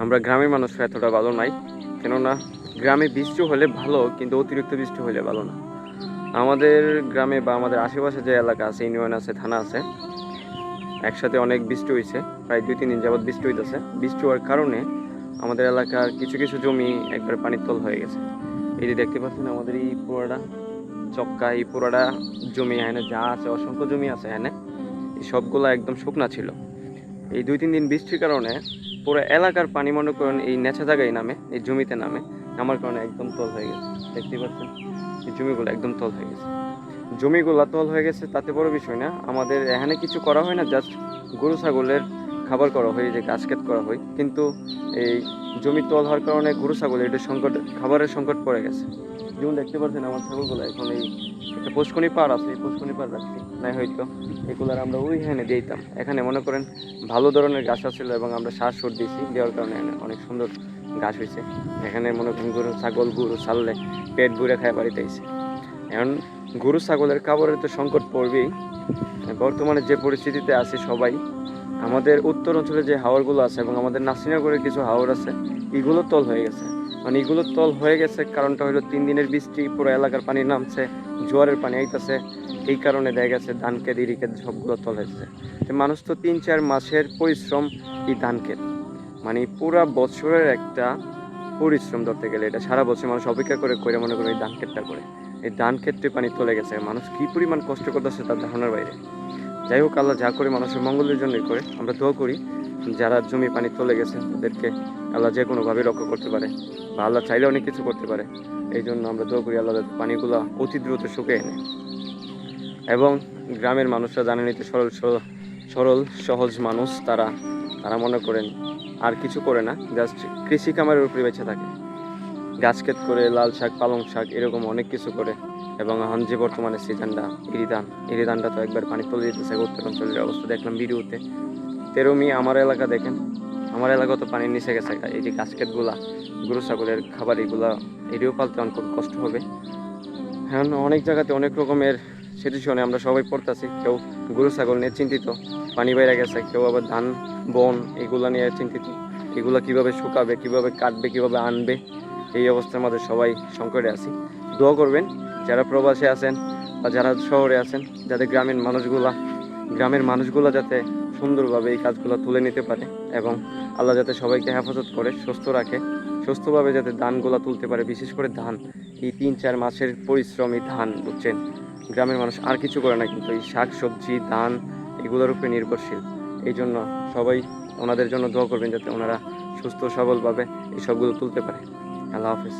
আমরা গ্রামের মানুষরা এতটা ভালো নাই, কেননা গ্রামে বৃষ্টি হলে ভালো, কিন্তু অতিরিক্ত বৃষ্টি হলে ভালো না। আমাদের গ্রামে বা আমাদের আশেপাশে যে এলাকা আছে, ইউনিয়ন আছে, থানা আছে, একসাথে অনেক বৃষ্টি হয়েছে, প্রায় 2-3 দিন যাবৎ বৃষ্টি হইতেছে। বৃষ্টি হওয়ার কারণে আমাদের এলাকার কিছু কিছু জমি একবারে পানির তল হয়ে গেছে। এই যে দেখতে পাচ্ছেন আমাদের এই পুরাটা চক্কা, এই পুরাটা জমি এখানে যা আছে, অসংখ্য জমি আছে এখানে, এই সবগুলো একদম শুকনা ছিল। এই 2-3 দিন বৃষ্টির কারণে পুরো এলাকার পানি মনে করেন এই নেচা জায়গায় নামে, এই জমিতে নামে, নামার কারণে একদম তল হয়ে গেছে। দেখতে পাচ্ছেন এই জমিগুলো একদম তল হয়ে গেছে। জমিগুলো তল হয়ে গেছে তাতে বড় বিষয় না, আমাদের এখানে কিছু করা হয় না, জাস্ট গরু ছাগলের খাবার করা হয়, যে গাছ ক্ষেত করা হয়, কিন্তু এই জমি তল হওয়ার কারণে গরু ছাগলের এটা সংকট, খাবারের সংকট পড়ে গেছে। যেমন দেখতে পাচ্ছেন আমার ছাগলগুলো এখন এই একটা পুষ্করণী পাড় আছে, এই পুষ্করণী পাড় রাখছি না, হয়তো এগুলার আমরা ওইখানে দিতাম। এখানে মনে করেন ভালো ধরনের ঘাস আছিল এবং আমরা সার সুর দিয়েছি, দেওয়ার কারণে অনেক সুন্দর ঘাস হয়েছে। এখানে মনে করেন গরু ছাগল গরু ছাড়লে পেট ভরে খায় বাড়িতে আইছে। এখন গরু ছাগলের খাবারের তো সংকট পড়বেই। বর্তমানে যে পরিস্থিতিতে আছে সবাই, আমাদের উত্তর অঞ্চলে যে হাওরগুলো আছে এবং আমাদের নাসিরনগরের কিছু হাওর আছে, এগুলো তল হয়ে গেছে। মানে এগুলো তল হয়ে গেছে কারণটা হলো 3 দিনের বৃষ্টি, পুরো এলাকার পানি নামছে, জোয়ারের পানি আইতেছে, এই কারণে দেখা গেছে ধান ক্ষেত ইরি ক্ষেত সবগুলো তল হয়েছে। তো মানুষ তো 3-4 মাসের পরিশ্রম এই ধান ক্ষেত, মানে পুরা বছরের একটা পরিশ্রম ধরতে গেলে, এটা সারা বছর মানুষ অপেক্ষা করে করে মনে করে এই ধান ক্ষেতটা করে, এই ধান ক্ষেত্রে পানি চলে গেছে। মানুষ কি পরিমাণ কষ্ট করতেছে তার ধারণার বাইরে। যাই হোক, আল্লাহ যা করে মানুষের মঙ্গলের জন্যই করে। আমরা দোয়া করি যারা জমি পানি চলে গেছে তাদেরকে আল্লাহ যে কোনোভাবে রক্ষা করতে পারে, বা আল্লাহ চাইলে অনেক কিছু করতে পারে। এই জন্য আমরা দোয়া করি আল্লাহ যাতে পানিগুলো অতি দ্রুত শুকিয়ে এনে। এবং গ্রামের মানুষরা জানেনই তো, সরল সরল সহজ মানুষ, তারা তারা মনে করেন আর কিছু করে না, জাস্ট কৃষি কামারের উপরে বেঁচে থাকে। গাছ ক্ষেত করে, লাল শাক, পালং শাক, এরকম অনেক কিছু করে। এবং এখন যে বর্তমানে সিজনটা ইরি ধানটা তো একবার পানি তুলে দিতেছে। উত্তরাঞ্চলের অবস্থা দেখলাম ভিডিওতে। তেরোমি আমার এলাকা দেখেন, আমার এলাকা তো পানির নিচে গেছে। এই যে গাছ ক্ষেতগুলা, গরু ছাগলের খাবার, এগুলা এরিও পালতে অনেক কষ্ট হবে। এখন অনেক জায়গাতে অনেক রকমের সিচুয়েশনে আমরা সবাই পড়তেছি। কেউ গরু ছাগল নিয়ে চিন্তিত, পানি বাইরে গেছে, কেউ আবার ধান বন এগুলা নিয়ে চিন্তিত, এগুলা কিভাবে শুকাবে, কিভাবে কাটবে, কিভাবে আনবে। এই অবস্থার মধ্যে সবাই সংকটে আছি। দোয়া করবেন যারা প্রবাসে আছেন বা যারা শহরে আছেন, যাতে গ্রামের মানুষগুলা যাতে সুন্দরভাবে এই কাজগুলো তুলে নিতে পারে, এবং আল্লাহ যাতে সবাইকে হেফাজত করে, সুস্থ রাখে, সুস্থভাবে যাতে ধানগুলা তুলতে পারে। বিশেষ করে ধান, এই 3-4 মাসের পরিশ্রম, এই ধান, বুঝছেন, গ্রামের মানুষ আর কিছু করে না, কিন্তু এই শাক সবজি ধান এগুলোর উপরে নির্ভরশীল। এই জন্য সবাই ওনাদের জন্য দোয়া করবেন যাতে ওনারা সুস্থ সবলভাবে এই সবগুলো তুলতে পারে। আল্লাহ হাফিজ।